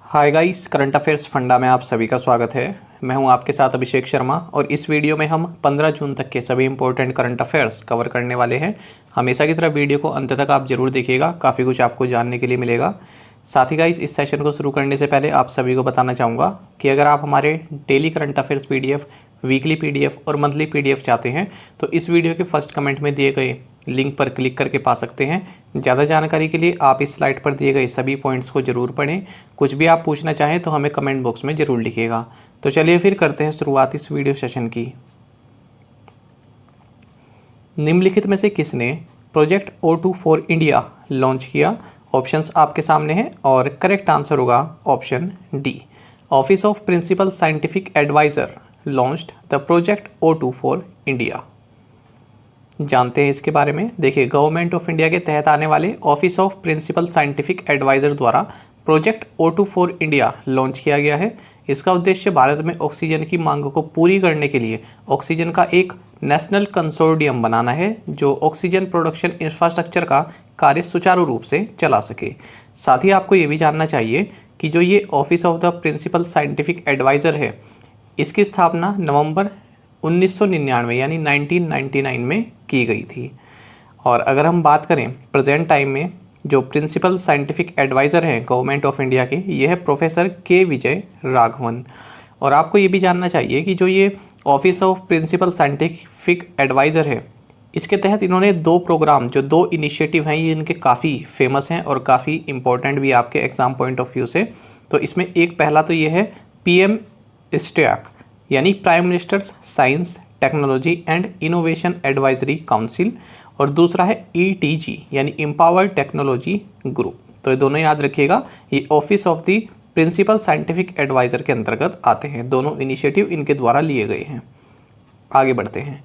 Hi guys, current affairs funda में आप सभी का स्वागत है। मैं हूं आपके साथ अभिषेक शर्मा और इस वीडियो में हम 15 जून तक के सभी इंपॉर्टेंट करंट अफेयर्स कवर करने वाले हैं। हमेशा की तरह वीडियो को अंत तक आप जरूर देखिएगा, काफ़ी कुछ आपको जानने के लिए मिलेगा। साथ ही गाइस, इस सेशन को शुरू करने से पहले आप सभी को बताना चाहूँगा कि अगर आप हमारे daily current affairs PDF, weekly PDF और मंथली PDF चाहते हैं तो इस वीडियो के फर्स्ट कमेंट में दिए गए लिंक पर क्लिक करके पा सकते हैं। ज़्यादा जानकारी के लिए आप इस स्लाइड पर दिए गए सभी पॉइंट्स को ज़रूर पढ़ें। कुछ भी आप पूछना चाहें तो हमें कमेंट बॉक्स में ज़रूर लिखिएगा। तो चलिए फिर करते हैं शुरुआत इस वीडियो सेशन की। निम्नलिखित में से किसने project O2 for India launch किया? ऑप्शंस आपके सामने हैं और करेक्ट आंसर होगा option D. Office of principal scientific adviser launched the project O2 for India. जानते हैं इसके बारे में। देखिए, गवर्नमेंट ऑफ इंडिया के तहत आने वाले office of principal scientific adviser द्वारा project O2 for India launch किया गया है। इसका उद्देश्य भारत में ऑक्सीजन की मांग को पूरी करने के लिए ऑक्सीजन का एक नेशनल कंसोर्डियम बनाना है जो ऑक्सीजन प्रोडक्शन इंफ्रास्ट्रक्चर का कार्य सुचारू रूप से चला सके। साथ ही आपको ये भी जानना चाहिए कि जो ये office of the principal scientific adviser है, इसकी स्थापना नवंबर 1999 यानी 1999 में की गई थी। और अगर हम बात करें प्रेजेंट टाइम में, जो प्रिंसिपल साइंटिफिक एडवाइज़र हैं गवर्नमेंट ऑफ इंडिया के, ये है प्रोफेसर के विजय राघवन। और आपको ये भी जानना चाहिए कि जो ये office of principal scientific adviser है, इसके तहत इन्होंने दो प्रोग्राम, जो दो इनिशिएटिव हैं, ये इनके काफ़ी फेमस हैं और काफ़ी इंपॉर्टेंट भी आपके एग्ज़ाम पॉइंट ऑफ व्यू से। तो इसमें एक पहला तो ये है PM स्टैक यानी prime ministers science technology and innovation advisory council, और दूसरा है ETG यानी एम्पावर्ड टेक्नोलॉजी ग्रुप। तो ये दोनों याद रखिएगा, ये office of the principal scientific adviser के अंतर्गत आते हैं। दोनों इनिशिएटिव इनके द्वारा लिए गए हैं। आगे बढ़ते हैं।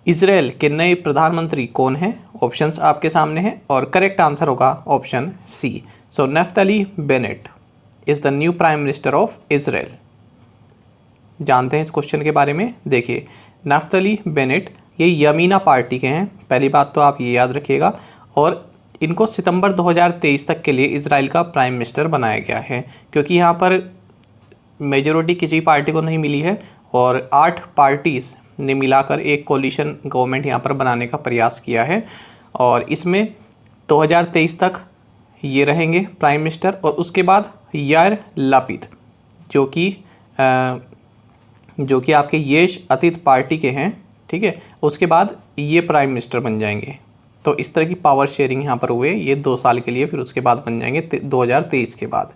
इजराइल के नए प्रधानमंत्री कौन हैं? ऑप्शंस आपके सामने हैं और करेक्ट आंसर होगा option C. So Naftali Bennett is the new prime minister of Israel. जानते हैं इस क्वेश्चन के बारे में। देखिए, नफ्ताली बेनेट ये यमीना पार्टी के हैं, पहली बात तो आप ये याद रखिएगा। और इनको सितंबर 2023 तक के लिए इजराइल का प्राइम मिनिस्टर बनाया गया है, क्योंकि यहाँ पर मेजॉरिटी किसी पार्टी को नहीं मिली है और 8 पार्टीज़ ने मिलाकर एक कोलिशन गवर्नमेंट यहाँ पर बनाने का प्रयास किया है। और इसमें 2023 तक ये रहेंगे प्राइम मिनिस्टर, और उसके बाद यार लापिद जो कि आपके येश अतीत पार्टी के हैं, ठीक है, उसके बाद ये प्राइम मिनिस्टर बन जाएंगे। तो इस तरह की पावर शेयरिंग यहाँ पर हुए, ये 2 साल के लिए, फिर उसके बाद बन जाएंगे 2023 के बाद।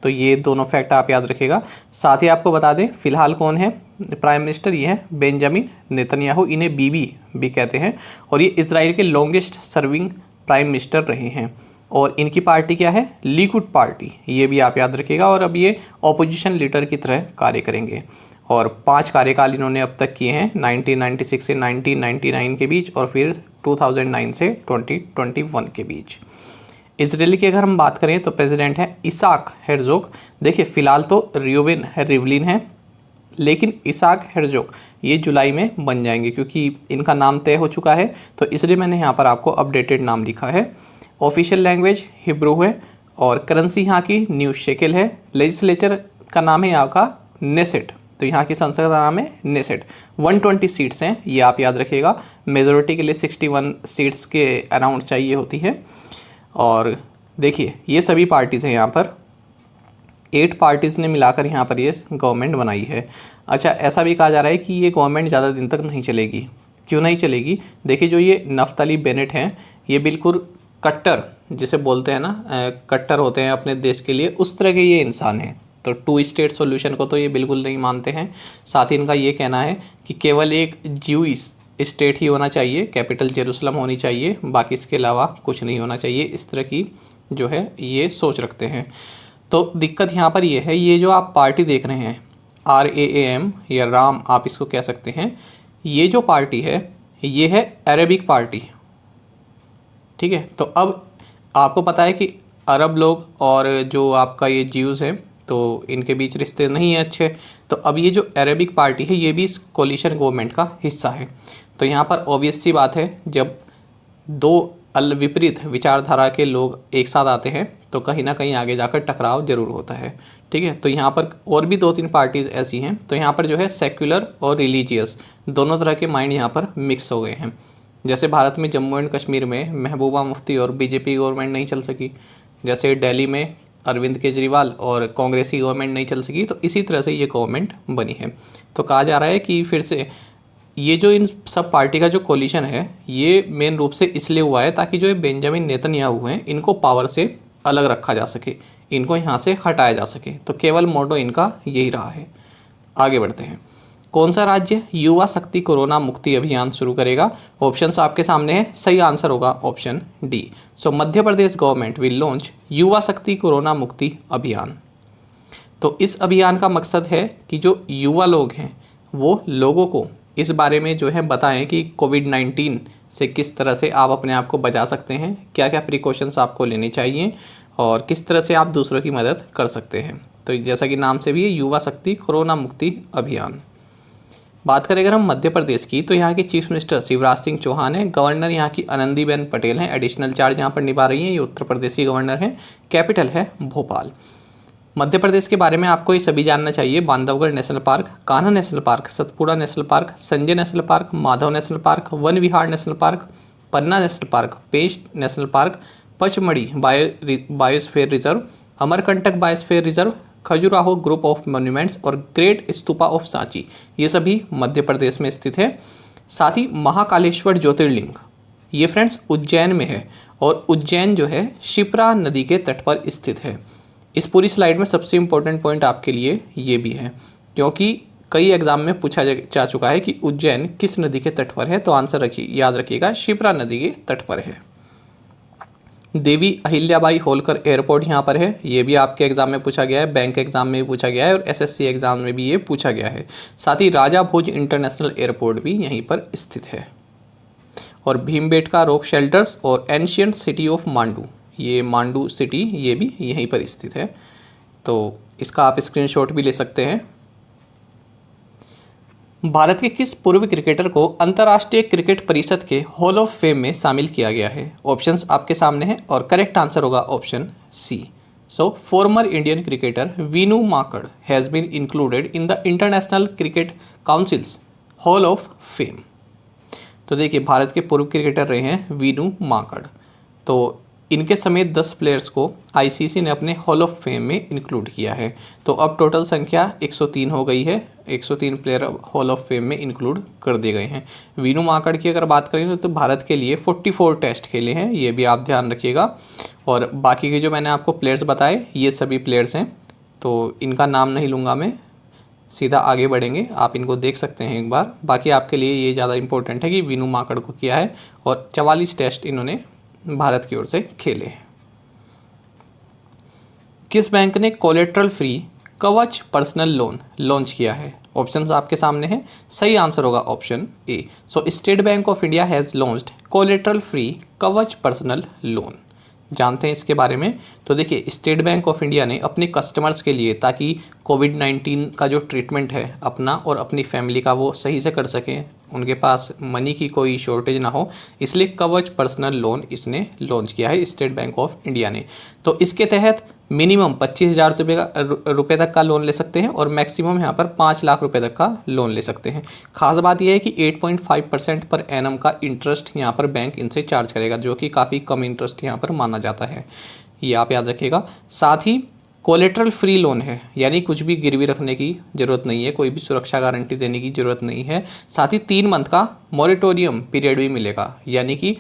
तो ये दोनों फैक्ट आप याद रखिएगा। साथ ही आपको बता दें फिलहाल कौन है प्राइम मिनिस्टर, ये है बेंजामिन नेतन्याहू, इन्हें बीबी भी कहते हैं, और ये इजराइल के लॉन्गेस्ट सर्विंग प्राइम मिनिस्टर रहे हैं। और इनकी पार्टी क्या है? लिकुड पार्टी, ये भी आप याद रखिएगा। और अब ये ऑपोजिशन लीडर की तरह कार्य करेंगे और 5 कार्यकाल इन्होंने अब तक किए हैं, 1996 से 1999 के बीच और फिर 2009 से 2021 के बीच। इजराइल की अगर हम बात करें तो प्रेसिडेंट है इसाक हेर्जोग। देखिए, फ़िलहाल तो रियोविन रिवलिन है, लेकिन इसाक हेर्जोग ये जुलाई में बन जाएंगे, क्योंकि इनका नाम तय हो चुका है, तो इसलिए मैंने यहाँ पर आपको अपडेटेड नाम लिखा है। ऑफिशियल लैंग्वेज हिब्रू है और करेंसी यहाँ की न्यू शेकेल है। लेजिस्लेचर का नाम है यहाँ का नेसेट, तो यहाँ की संसद का नाम है नेसेट। 120 सीट्स हैं, ये आप याद रखिएगा। मेजॉरिटी के लिए 61 सीट्स के अराउंड चाहिए होती है। और देखिए, ये सभी पार्टीज़ हैं यहाँ पर, 8 पार्टीज़ ने मिलाकर यहाँ पर ये गवर्नमेंट बनाई है। अच्छा, ऐसा भी कहा जा रहा है कि ये गवर्नमेंट ज़्यादा दिन तक नहीं चलेगी। क्यों नहीं चलेगी? देखिए, जो ये नफ्ताली बेनेट हैं, ये बिल्कुल कट्टर, जिसे बोलते हैं ना, कट्टर होते हैं अपने देश के लिए, उस तरह के ये इंसान हैं। तो 2 स्टेट सॉल्यूशन को तो ये बिल्कुल नहीं मानते हैं। साथ ही इनका ये कहना है कि केवल एक ज्यूइश स्टेट ही होना चाहिए, कैपिटल जेरूसलम होनी चाहिए, बाकी इसके अलावा कुछ नहीं होना चाहिए। इस तरह की जो है ये सोच रखते हैं। तो दिक्कत यहाँ पर ये है, ये जो आप पार्टी देख रहे हैं RAM या राम आप इसको कह सकते हैं, ये जो पार्टी है ये है अरेबिक पार्टी, ठीक है। तो अब आपको पता है कि अरब लोग और जो आपका ये ज्यूज़ हैं, तो इनके बीच रिश्ते नहीं हैं अच्छे। तो अब ये जो अरेबिक पार्टी है, ये भी इस कोलिशन गवर्नमेंट का हिस्सा है। तो यहाँ पर ऑब्वियस सी बात है, जब 2 विपरीत विचारधारा के लोग एक साथ आते हैं तो कहीं ना कहीं आगे जाकर टकराव जरूर होता है। ठीक है, तो यहाँ पर और भी 2-3 पार्टीज़ ऐसी हैं। तो यहाँ पर जो है सेक्युलर और रिलीजियस दोनों तरह के माइंड यहाँ पर मिक्स हो गए हैं। जैसे भारत में जम्मू एंड कश्मीर में महबूबा मुफ्ती और बीजेपी गवर्नमेंट नहीं चल सकी, जैसे दिल्ली में अरविंद केजरीवाल और कांग्रेसी गवर्नमेंट नहीं चल सकी, तो इसी तरह से ये गवर्नमेंट बनी है। तो कहा जा रहा है कि फिर से ये जो इन सब पार्टी का जो कोलिशन है ये मेन रूप से इसलिए हुआ है ताकि जो ये बेंजामिन नेतन्याहू हैं इनको पावर से अलग रखा जा सके, इनको यहाँ से हटाया जा सके। तो केवल मोटो इनका यही रहा है। आगे बढ़ते हैं। कौन सा राज्य युवा शक्ति कोरोना मुक्ति अभियान शुरू करेगा? ऑप्शंस आपके सामने है, सही आंसर होगा option D. So Madhya Pradesh government will launch युवा शक्ति कोरोना मुक्ति अभियान। तो इस अभियान का मकसद है कि जो युवा लोग हैं वो लोगों को इस बारे में जो है बताएं कि कोविड-19 से किस तरह से आप अपने आप को बचा सकते हैं, क्या क्या प्रिकॉशंस आपको लेने चाहिए और किस तरह से आप दूसरों की मदद कर सकते हैं। तो जैसा कि नाम से भी है, युवा शक्ति कोरोना मुक्ति अभियान। बात करें अगर हम मध्य प्रदेश की, तो यहाँ के चीफ मिनिस्टर शिवराज सिंह चौहान हैं। गवर्नर यहाँ की आनंदीबेन पटेल हैं, एडिशनल चार्ज यहाँ पर निभा रही हैं, ये उत्तर प्रदेश की गवर्नर हैं। कैपिटल है भोपाल। मध्य प्रदेश के बारे में आपको ये सभी जानना चाहिए। Bandhavgarh national park, Kanha national park, Satpura national park, Sanjay national park, Madhav national park, one Vihar national park, Panna national park, Pench national park, Pachmarhi biosphere reserve, Amarkantak biosphere reserve, Khajuraho group of monuments और ग्रेट स्तूपा ऑफ सांची, ये सभी मध्य प्रदेश में स्थित है। साथ ही महाकालेश्वर ज्योतिर्लिंग, ये फ्रेंड्स उज्जैन में है और उज्जैन जो है शिप्रा नदी के तट पर स्थित है। इस पूरी स्लाइड में सबसे इम्पोर्टेंट पॉइंट आपके लिए ये भी है क्योंकि कई एग्जाम में पूछा जा चुका है कि उज्जैन किस नदी के तट पर है। तो आंसर याद रखिएगा, शिप्रा नदी के तट पर है। देवी अहिल्याबाई होलकर एयरपोर्ट यहाँ पर है, ये भी आपके एग्जाम में पूछा गया है, बैंक एग्जाम में भी पूछा गया है और एसएससी एग्जाम में भी ये पूछा गया है। साथ ही राजा भोज इंटरनेशनल एयरपोर्ट भी यहीं पर स्थित है। और भीमबेटका रॉक शेल्टर्स और एंशियंट सिटी ऑफ मांडू, ये मांडू सिटी ये भी यहीं पर स्थित है। तो इसका आप स्क्रीनशॉट भी ले सकते हैं। भारत के किस पूर्व क्रिकेटर को अंतर्राष्ट्रीय क्रिकेट परिषद के हॉल ऑफ फेम में शामिल किया गया है? ऑप्शंस आपके सामने हैं और करेक्ट आंसर होगा option C. So former Indian cricketer Vinoo Mankad has been included in the international cricket council's hall of fame. तो देखिए, भारत के पूर्व क्रिकेटर रहे हैं वीनू माकड़। तो इनके समेत 10 प्लेयर्स को आईसीसी ने अपने हॉल ऑफ फेम में इंक्लूड किया है। तो अब टोटल संख्या 103 हो गई है। 103 प्लेयर हॉल ऑफ फेम में इंक्लूड कर दिए गए हैं। वीनू माकड़ की अगर बात करें तो भारत के लिए 44 टेस्ट खेले हैं, ये भी आप ध्यान रखिएगा। और बाकी के जो मैंने आपको प्लेयर्स बताए ये सभी प्लेयर्स हैं, तो इनका नाम नहीं लूँगा मैं, सीधा आगे बढ़ेंगे, आप इनको देख सकते हैं एक बार। बाकी आपके लिए ये ज़्यादा इंपॉर्टेंट है कि वीनू माकड़ को किया है और 44 टेस्ट इन्होंने भारत की ओर से खेले हैं। किस बैंक ने कोलेट्रल फ्री कवच पर्सनल लोन लॉन्च किया है? ऑप्शंस आपके सामने हैं, सही आंसर होगा option A. So state bank of India has launched collateral free कवच पर्सनल लोन। जानते हैं इसके बारे में। तो देखिए, स्टेट बैंक ऑफ इंडिया ने अपने कस्टमर्स के लिए, ताकि कोविड-19 का जो ट्रीटमेंट है अपना और अपनी फैमिली का वो सही से कर सकें, उनके पास मनी की कोई शॉर्टेज ना हो, इसलिए कवच पर्सनल लोन इसने लॉन्च किया है स्टेट बैंक ऑफ इंडिया ने। तो इसके तहत मिनिमम 25,000 रुपये तक का लोन ले सकते हैं और मैक्सिमम यहाँ पर 5 लाख रुपए तक का लोन ले सकते हैं। खास बात यह है कि 8.5% पर एनम का इंटरेस्ट यहाँ पर बैंक इनसे चार्ज करेगा, जो कि काफ़ी कम इंटरेस्ट यहाँ पर माना जाता है, ये आप याद रखिएगा। साथ ही कोलेट्रल फ्री लोन है, यानी कुछ भी गिरवी रखने की ज़रूरत नहीं है, कोई भी सुरक्षा गारंटी देने की ज़रूरत नहीं है। साथ ही 3 मंथ का मॉरेटोरियम पीरियड भी मिलेगा, यानी कि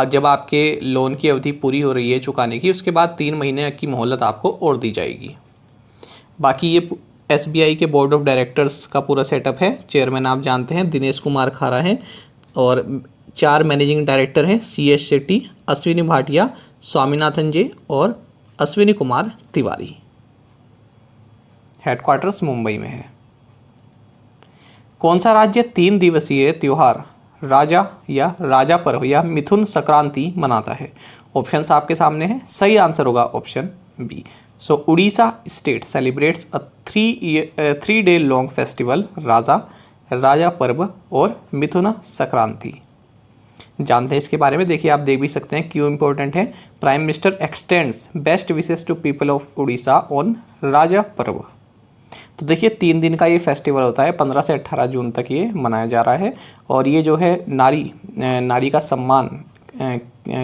जब आपके लोन की अवधि पूरी हो रही है चुकाने की, उसके बाद 3 महीने की मोहलत आपको और दी जाएगी। बाकी ये एसबीआई के बोर्ड ऑफ डायरेक्टर्स का पूरा सेटअप है। चेयरमैन आप जानते हैं दिनेश कुमार खारा हैं और 4 मैनेजिंग डायरेक्टर हैं, CS शेट्टी, अश्विनी भाटिया, स्वामीनाथन जे और अश्विनी कुमार तिवारी। हेडक्वार्टर्स मुंबई में है। कौन सा राज्य 3 दिवसीय त्योहार राजा पर्व या मिथुन संक्रांति मनाता है? ऑप्शंस आपके सामने हैं, सही आंसर होगा ऑप्शन बी। सो उड़ीसा स्टेट सेलिब्रेट्स अ 3 डे लॉन्ग फेस्टिवल राजा पर्व और मिथुन संक्रांति। जानते हैं इसके बारे में। देखिए आप देख भी सकते हैं क्यों इंपॉर्टेंट है। Prime minister extends best wishes to people of Orissa on Raja Parba. तो देखिए 3 दिन का ये फेस्टिवल होता है, 15 से 18 जून तक ये मनाया जा रहा है। और ये जो है नारी का सम्मान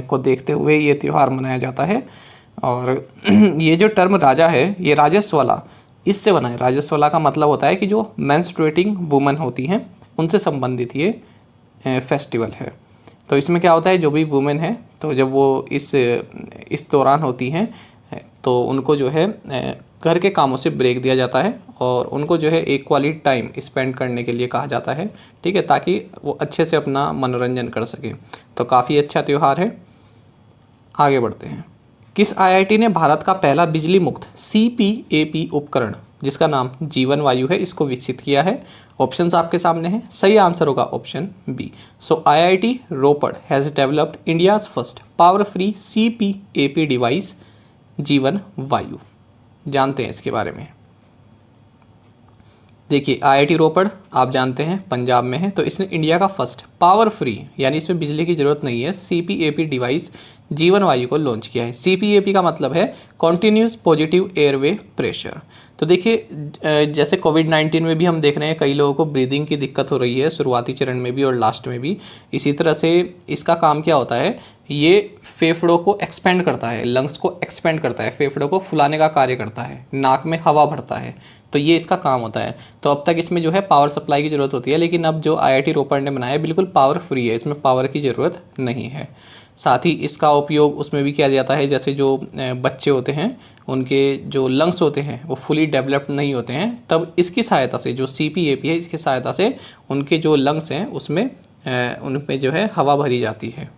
को देखते हुए ये त्यौहार मनाया जाता है। और ये जो टर्म राजा है ये राजस्व वाला इससे बना है। राजस्व वाला का मतलब होता है कि जो मेंस्ट्रुएटिंग वुमेन होती हैं उनसे संबंधित ये फेस्टिवल है। तो इसमें क्या होता है, जो भी वुमेन है तो जब वो इस दौरान होती हैं तो उनको जो है घर के कामों से ब्रेक दिया जाता है और उनको जो है एक क्वालिटी टाइम स्पेंड करने के लिए कहा जाता है, ठीक है, ताकि वो अच्छे से अपना मनोरंजन कर सके। तो काफ़ी अच्छा त्यौहार है। आगे बढ़ते हैं। किस आईआईटी ने भारत का पहला बिजली मुक्त CPAP उपकरण जिसका नाम जीवन वायु है इसको विकसित किया है? ऑप्शंस आपके सामने हैं। सही आंसर होगा option B. So IIT Ropar has developed India's first power free CPAP device Jeevan Vayu. जानते हैं इसके बारे में। देखिए IIT रोपड़ आप जानते हैं पंजाब में है, तो इसने इंडिया का फर्स्ट पावर फ्री यानी इसमें बिजली की ज़रूरत नहीं है CPAP डिवाइस जीवन वायु को लॉन्च किया है। CPAP का मतलब है कॉन्टिन्यूस पॉजिटिव एयरवे प्रेशर। तो देखिए जैसे कोविड-19 में भी हम देख रहे हैं कई लोगों को ब्रीदिंग की दिक्कत हो रही है, शुरुआती चरण में भी और लास्ट में भी। इसी तरह से इसका काम क्या होता है, ये फेफड़ों को एक्सपेंड करता है, लंग्स को एक्सपेंड करता है, फेफड़ों को फुलाने का कार्य करता है, नाक में हवा भरता है, तो ये इसका काम होता है। तो अब तक इसमें जो है पावर सप्लाई की ज़रूरत होती है, लेकिन अब जो IIT रोपड़ ने बनाया बिल्कुल पावर फ्री है, इसमें पावर की ज़रूरत नहीं है। साथ ही इसका उपयोग उसमें भी किया जाता है जैसे जो बच्चे होते हैं उनके जो लंग्स होते हैं वो फुली डेवलप्ड नहीं होते हैं, तब इसकी सहायता से जो CPAP है इसकी सहायता से उनके जो लंग्स हैं उसमें उनमें जो है हवा भरी जाती है।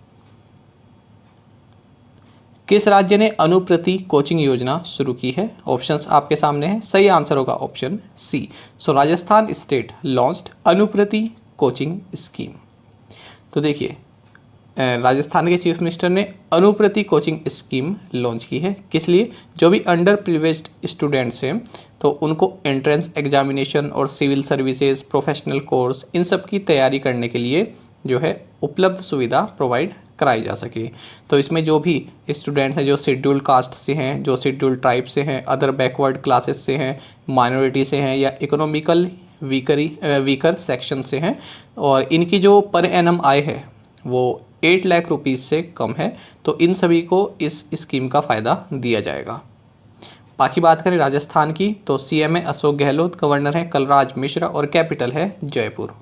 किस राज्य ने अनुप्रति कोचिंग योजना शुरू की है? ऑप्शंस आपके सामने हैं। सही आंसर होगा option C. So Rajasthan state launched Anupriti coaching scheme. तो देखिए राजस्थान के चीफ मिनिस्टर ने अनुप्रति कोचिंग स्कीम लॉन्च की है। किस लिए? जो भी अंडर प्रिविलेज्ड स्टूडेंट्स हैं तो उनको एंट्रेंस एग्जामिनेशन और सिविल सर्विसेज, प्रोफेशनल कोर्स, इन सब की तैयारी करने के लिए जो है उपलब्ध सुविधा प्रोवाइड कराई जा सके। तो इसमें जो भी स्टूडेंट्स हैं जो शेड्यूल्ड कास्ट से हैं, जो शेड्यूल्ड ट्राइब से हैं, अदर बैकवर्ड क्लासेस से हैं, माइनॉरिटी से हैं या इकोनॉमिकल वीकर सेक्शन से हैं और इनकी जो पर एनम आय है वो 8 लाख रुपीज़ से कम है, तो इन सभी को इस स्कीम का फ़ायदा दिया जाएगा। बाकी बात करें राजस्थान की तो CM है अशोक गहलोत, गवर्नर है कलराज मिश्रा और कैपिटल है जयपुर।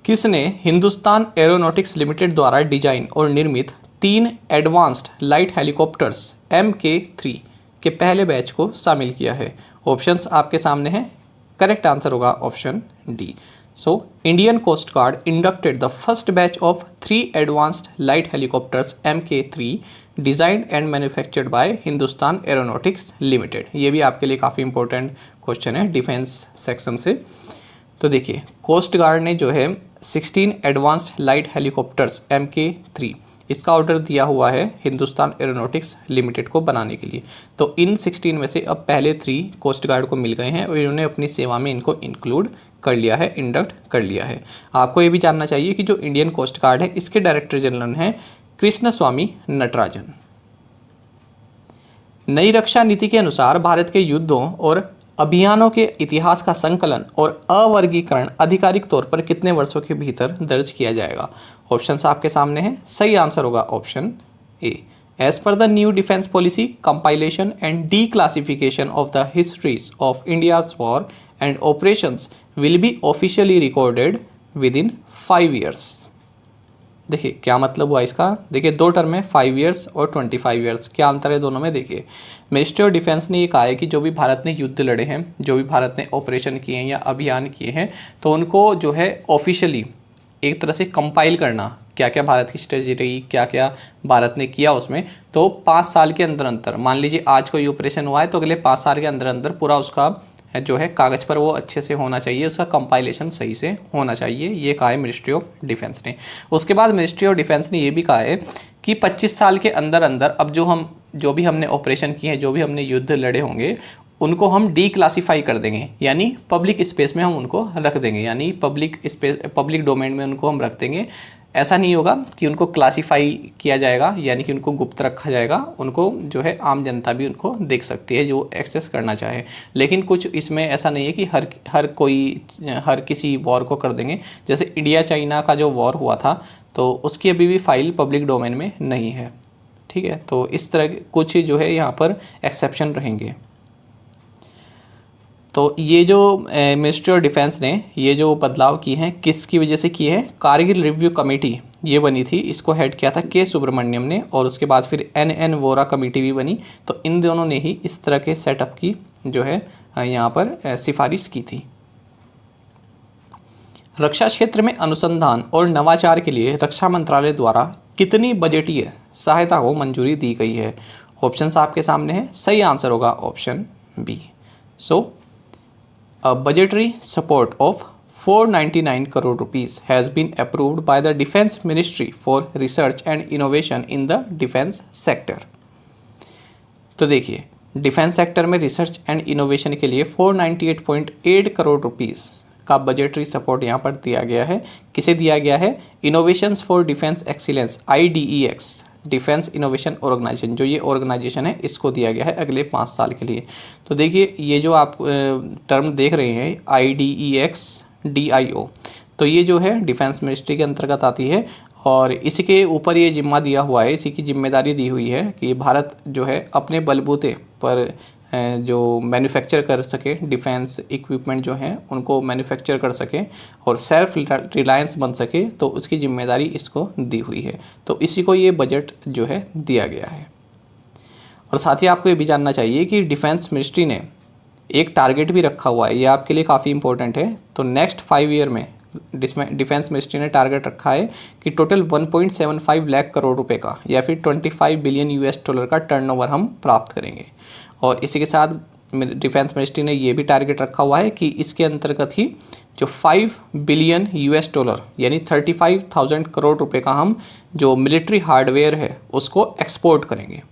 किसने हिंदुस्तान एरोनॉटिक्स लिमिटेड द्वारा डिजाइन और निर्मित 3 एडवांस्ड लाइट हेलीकॉप्टर्स MK3 के पहले बैच को शामिल किया है? ऑप्शंस आपके सामने हैं। करेक्ट आंसर होगा option D. So, Indian Coast Guard inducted the first batch of 3 advanced light helicopters MK3 designed and manufactured by Hindustan Aeronautics Limited। ये भी आपके लिए काफ़ी इंपॉर्टेंट क्वेश्चन है डिफेंस सेक्शन से। तो देखिए कोस्ट गार्ड ने जो है 16 एडवांस्ड लाइट हेलीकॉप्टर्स MK3 इसका ऑर्डर दिया हुआ है हिंदुस्तान एरोनॉटिक्स लिमिटेड को बनाने के लिए। तो इन 16 में से अब पहले 3 कोस्ट गार्ड को मिल गए हैं और इन्होंने अपनी सेवा में इनको इंक्लूड कर लिया है, इंडक्ट कर लिया है। आपको ये भी जानना चाहिए कि जो इंडियन कोस्ट गार्ड है इसके डायरेक्टर जनरल हैं कृष्ण स्वामी नटराजन। नई रक्षा नीति के अनुसार भारत के युद्धों और अभियानों के इतिहास का संकलन और अवर्गीकरण आधिकारिक तौर पर कितने वर्षों के भीतर दर्ज किया जाएगा? ऑप्शंस आपके सामने हैं। सही आंसर होगा option A. As per the new defence policy compilation and declassification of the histories of India's war and operations will be officially recorded within 5 years. देखिए क्या मतलब हुआ इसका। देखिए 2 टर्म है 5 ईयर्स और 25 ईयर्स, क्या अंतर है दोनों में? देखिए मिनिस्ट्री ऑफ डिफेंस ने ये कहा है कि जो भी भारत ने युद्ध लड़े हैं, जो भी भारत ने ऑपरेशन किए हैं या अभियान किए हैं, तो उनको जो है ऑफिशियली एक तरह से कंपाइल करना, क्या क्या भारत की स्ट्रेटजी रही, क्या क्या भारत ने किया उसमें, तो 5 साल के अंदर अंदर, मान लीजिए आज कोई ऑपरेशन हुआ है तो अगले 5 साल के अंदर अंदर पूरा उसका जो है कागज़ पर वो अच्छे से होना चाहिए, उसका कंपाइलेशन सही से होना चाहिए, ये कहा है मिनिस्ट्री ऑफ डिफेंस ने। उसके बाद मिनिस्ट्री ऑफ डिफेंस ने ये भी कहा है कि 25 साल के अंदर अंदर अब जो भी हमने ऑपरेशन किए हैं, जो भी हमने युद्ध लड़े होंगे, उनको हम डी क्लासीफाई कर देंगे, यानी पब्लिक स्पेस में हम उनको रख देंगे, यानी पब्लिक डोमेन में उनको हम रख देंगे। ऐसा नहीं होगा कि उनको क्लासीफाई किया जाएगा, यानी कि उनको गुप्त रखा जाएगा, उनको जो है आम जनता भी उनको देख सकती है जो एक्सेस करना चाहे। लेकिन कुछ इसमें ऐसा नहीं है कि हर किसी वॉर को कर देंगे। जैसे इंडिया चाइना का जो वॉर हुआ था तो उसकी अभी भी फाइल पब्लिक डोमेन में नहीं है, ठीक है। तो इस तरह कुछ जो है यहाँ पर एक्सेप्शन रहेंगे। तो ये जो मिनिस्ट्री ऑफ डिफेंस ने ये जो बदलाव किए हैं किसकी वजह से किए हैं? कारगिल रिव्यू कमेटी ये बनी थी, इसको हेड किया था के सुब्रमण्यम ने, और उसके बाद फिर एन वोरा कमेटी भी बनी। तो इन दोनों ने ही इस तरह के सेटअप की जो है यहाँ पर सिफारिश की थी। रक्षा क्षेत्र में अनुसंधान और नवाचार के लिए रक्षा मंत्रालय द्वारा कितनी बजटीय सहायता को मंजूरी दी गई है? ऑप्शंस आपके सामने हैं, सही आंसर होगा option B. So a budgetary support of 499 crore rupees has been approved by the Defense Ministry for Research and Innovation in the Defense Sector। तो देखिए डिफेंस सेक्टर में रिसर्च एंड इनोवेशन के लिए 498.8 करोड़ रुपीस का budgetary support यहाँ पर दिया गया है। किसे दिया गया है? Innovations for defence excellence IDEX, defence innovation organisation, जो ये ऑर्गेनाइजेशन है इसको दिया गया है अगले 5 साल के लिए। तो देखिए ये जो आप टर्म देख रहे हैं IDEX DIO, तो ये जो है डिफेंस मिनिस्ट्री के अंतर्गत आती है और इसी के ऊपर ये जिम्मा दिया हुआ है, इसी की जिम्मेदारी दी हुई है कि भारत जो है अपने बलबूते पर जो मैन्युफैक्चर कर सके, डिफेंस इक्विपमेंट जो हैं उनको मैन्युफैक्चर कर सके और सेल्फ रिलायंस बन सके, तो उसकी जिम्मेदारी इसको दी हुई है। तो इसी को ये बजट जो है दिया गया है। और साथ ही आपको ये भी जानना चाहिए कि डिफेंस मिनिस्ट्री ने एक टारगेट भी रखा हुआ है, ये आपके लिए काफ़ी इंपॉर्टेंट है। तो नेक्स्ट 5 ईयर में डिफेंस मिनिस्ट्री ने टारगेट रखा है कि टोटल 1.75 लाख करोड़ रुपए का या फिर $25 बिलियन का टर्नओवर हम प्राप्त करेंगे। और इसी के साथ डिफेंस मिनिस्ट्री ने ये भी टारगेट रखा हुआ है कि इसके अंतर्गत ही जो $5 बिलियन यानी 35,000 करोड़ रुपए का हम जो मिलिट्री हार्डवेयर है उसको एक्सपोर्ट करेंगे,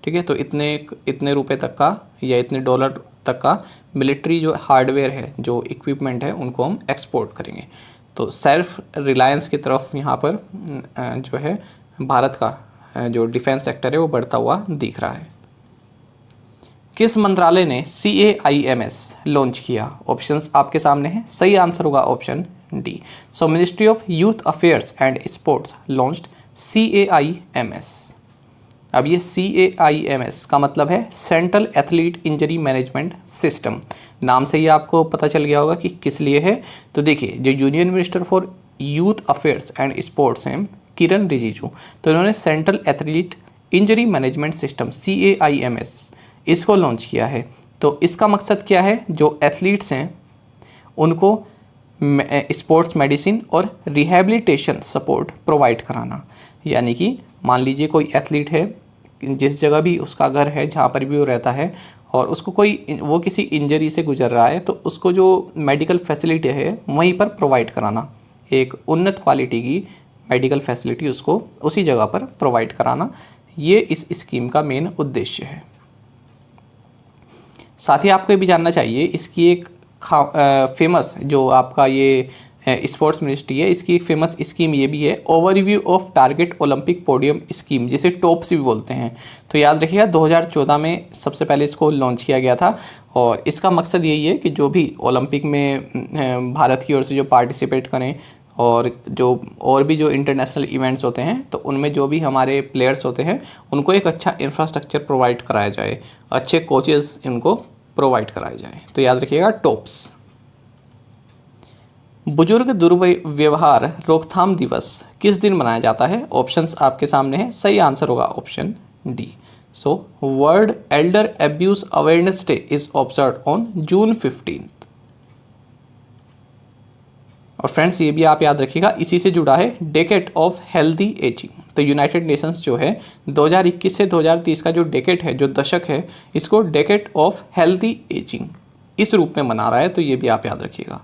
ठीक है। तो इतने रुपए तक का या इतने डॉलर तक का मिलिट्री जो हार्डवेयर है, जो इक्विपमेंट है, उनको हम एक्सपोर्ट करेंगे। तो सेल्फ रिलायंस की तरफ यहाँ पर जो है भारत का जो डिफेंस सेक्टर है वो बढ़ता हुआ दिख रहा है। किस मंत्रालय ने CAIMS लॉन्च किया? ऑप्शंस आपके सामने हैं, सही आंसर होगा option D. So ministry of youth affairs and sports launched CAIMS। अब ये CAIMS का मतलब है central athlete injury management system. नाम से ही आपको पता चल गया होगा कि किस लिए है। तो देखिए जो union minister for youth affairs and sports हैं किरण रिजिजू, तो इन्होंने central athlete injury management system CAIMS इसको लॉन्च किया है। तो इसका मकसद क्या है? जो एथलीट्स हैं उनको स्पोर्ट्स मेडिसिन और रिहैबिलिटेशन सपोर्ट प्रोवाइड कराना। यानी कि मान लीजिए कोई एथलीट है, जिस जगह भी उसका घर है, जहाँ पर भी वो रहता है, और उसको वो किसी इंजरी से गुजर रहा है, तो उसको जो मेडिकल फैसिलिटी है वहीं पर प्रोवाइड कराना, एक उन्नत क्वालिटी की मेडिकल फैसिलिटी उसको उसी जगह पर प्रोवाइड कराना, ये इस स्कीम का मेन उद्देश्य है। साथ ही आपको ये भी जानना चाहिए इसकी एक फेमस जो आपका ये स्पोर्ट्स मिनिस्ट्री है, इसकी एक फेमस स्कीम ये भी है, overview of target Olympic podium scheme, जिसे टॉप्स भी बोलते हैं। तो याद रखिएगा 2014 में सबसे पहले इसको लॉन्च किया गया था और इसका मकसद यही है कि जो भी ओलंपिक में भारत की ओर से जो पार्टिसिपेट करें और भी जो इंटरनेशनल इवेंट्स होते हैं, तो उनमें जो भी हमारे प्लेयर्स होते हैं उनको एक अच्छा इंफ्रास्ट्रक्चर प्रोवाइड कराया जाए, अच्छे कोचेस इनको प्रोवाइड कराए जाएँ। तो याद रखिएगा टॉप्स। बुजुर्ग दुर्व्यवहार रोकथाम दिवस किस दिन मनाया जाता है? ऑप्शंस आपके सामने हैं, सही आंसर होगा option D. So world Elder abuse awareness day is observed on June 15। और फ्रेंड्स ये भी आप याद रखिएगा, इसी से जुड़ा है डेकेड ऑफ हेल्दी एजिंग। तो यूनाइटेड नेशंस जो है 2021 से 2030 का जो डेकेड है, जो दशक है, इसको डेकेड ऑफ हेल्दी एजिंग इस रूप में मना रहा है। तो ये भी आप याद रखिएगा।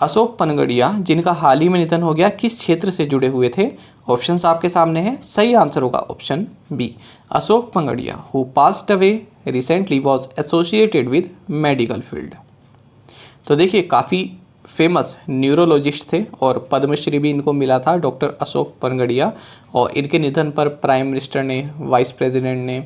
अशोक पनगड़िया जिनका हाल ही में निधन हो गया किस क्षेत्र से जुड़े हुए थे? ऑप्शंस आपके सामने हैं, सही आंसर होगा option B. Ashok Panagariya who passed away recently was associated with medical field. तो देखिए काफ़ी फेमस न्यूरोलॉजिस्ट थे और पद्मश्री भी इनको मिला था, डॉक्टर अशोक पनगड़िया। और इनके निधन पर प्राइम मिनिस्टर ने, वाइस प्रेसिडेंट ने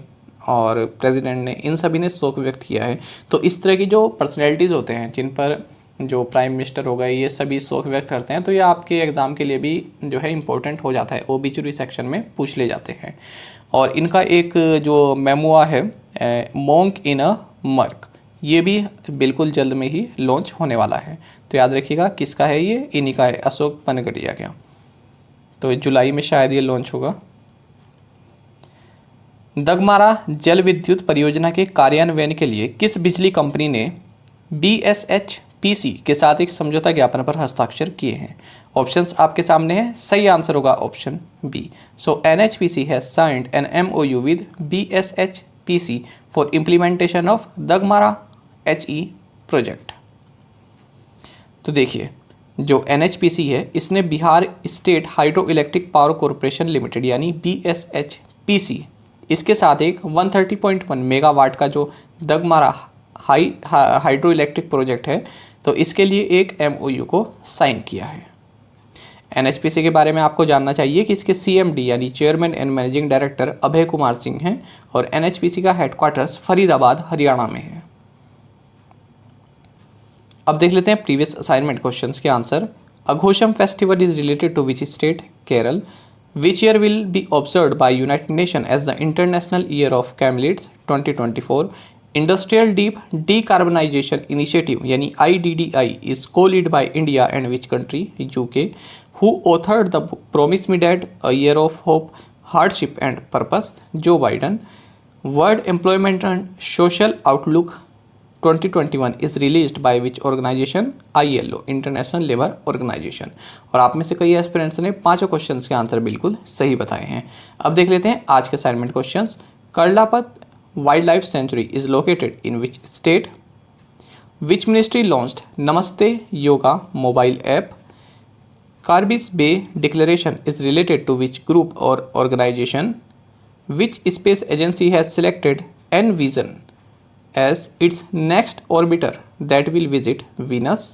और प्रेसिडेंट ने, इन सभी ने शोक व्यक्त किया है। तो इस तरह की जो पर्सनैलिटीज़ होते हैं जिन पर जो प्राइम मिनिस्टर हो गए ये सभी शोक व्यक्त करते हैं, तो ये आपके एग्ज़ाम के लिए भी जो है इम्पोर्टेंट हो जाता है, ओबिचुरी सेक्शन में पूछ ले जाते हैं। और इनका एक जो मेमोआ है मॉन्क इन अ मर्क, ये भी बिल्कुल जल्द में ही लॉन्च होने वाला है। तो याद रखिएगा किसका है ये, इन्हीं का है, अशोक पनगड़िया का। तो जुलाई में शायद ये लॉन्च होगा। दगमारा जल विद्युत परियोजना के कार्यान्वयन के लिए किस बिजली कंपनी ने BSHPC के साथ एक समझौता ज्ञापन पर हस्ताक्षर किए हैं? ऑप्शंस आपके सामने हैं, सही आंसर होगा option B. So NHPC has signed an MOU with BSHPC for implementation of Dagmara HE project. तो देखिए जो NHPC है इसने Bihar state hydro electric power corporation limited यानी BSHPC इसके साथ एक 130.1 मेगावाट का जो दगमारा हाइड्रो इलेक्ट्रिक प्रोजेक्ट है, तो इसके लिए एक MOU को साइन किया है। NHPC के बारे में आपको जानना चाहिए कि इसके CMD यानी chairman and managing director Abhay Kumar Singh हैं और NHPC का हेडक्वार्टर्स फरीदाबाद हरियाणा में है। अब देख लेते हैं प्रीवियस असाइनमेंट क्वेश्चंस के answer. Aghosham festival is related to which state? Kerala. Which year will be observed by United Nations as the International Year of Camelids 2024? Industrial Deep Decarbonization Initiative यानी IDDI is co-led by India and which country? UK. Who authored the Promise Me Dad, A Year of Hope, Hardship and Purpose? Joe Biden. World Employment and Social Outlook 2021 is released by which organization? ILO, international labour organisation. और आप में से कई aspirants ने पांचों questions के answer बिल्कुल सही बताए हैं। अब देख लेते हैं आज के assignment questions. Karlapat wildlife sanctuary is located in which state? Which ministry launched Namaste yoga mobile app? Carbis Bay declaration is related to which group और organization? Which space agency has selected Envision as its next orbiter that will visit Venus?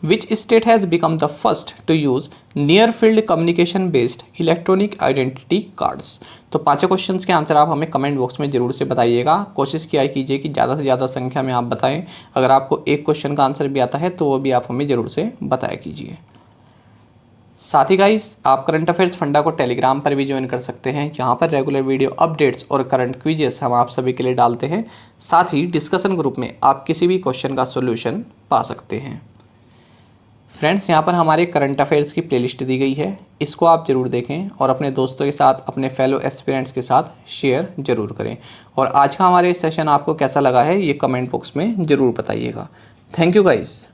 Which state has become the first to use near field communication based electronic identity cards? तो पांचों questions के answer आप हमें comment box में जरूर से बताइएगा। कोशिश किया कीजिए कि ज़्यादा से ज़्यादा संख्या में आप बताएं। अगर आपको एक क्वेश्चन का आंसर भी आता है तो वो भी आप हमें ज़रूर से बताया कीजिए। साथ ही गाइस आप करंट अफेयर्स फंडा को टेलीग्राम पर भी ज्वाइन कर सकते हैं। यहाँ पर रेगुलर वीडियो अपडेट्स और करंट क्विजेस हम आप सभी के लिए डालते हैं। साथ ही डिस्कशन ग्रुप में आप किसी भी क्वेश्चन का सॉल्यूशन पा सकते हैं। फ्रेंड्स यहाँ पर हमारे करंट अफेयर्स की प्लेलिस्ट दी गई है, इसको आप ज़रूर देखें और अपने दोस्तों के साथ, अपने फेलो एस्पिरेंट्स के साथ शेयर ज़रूर करें। और आज का हमारे सेशन आपको कैसा लगा है ये कमेंट बॉक्स में ज़रूर बताइएगा। Thank you guys.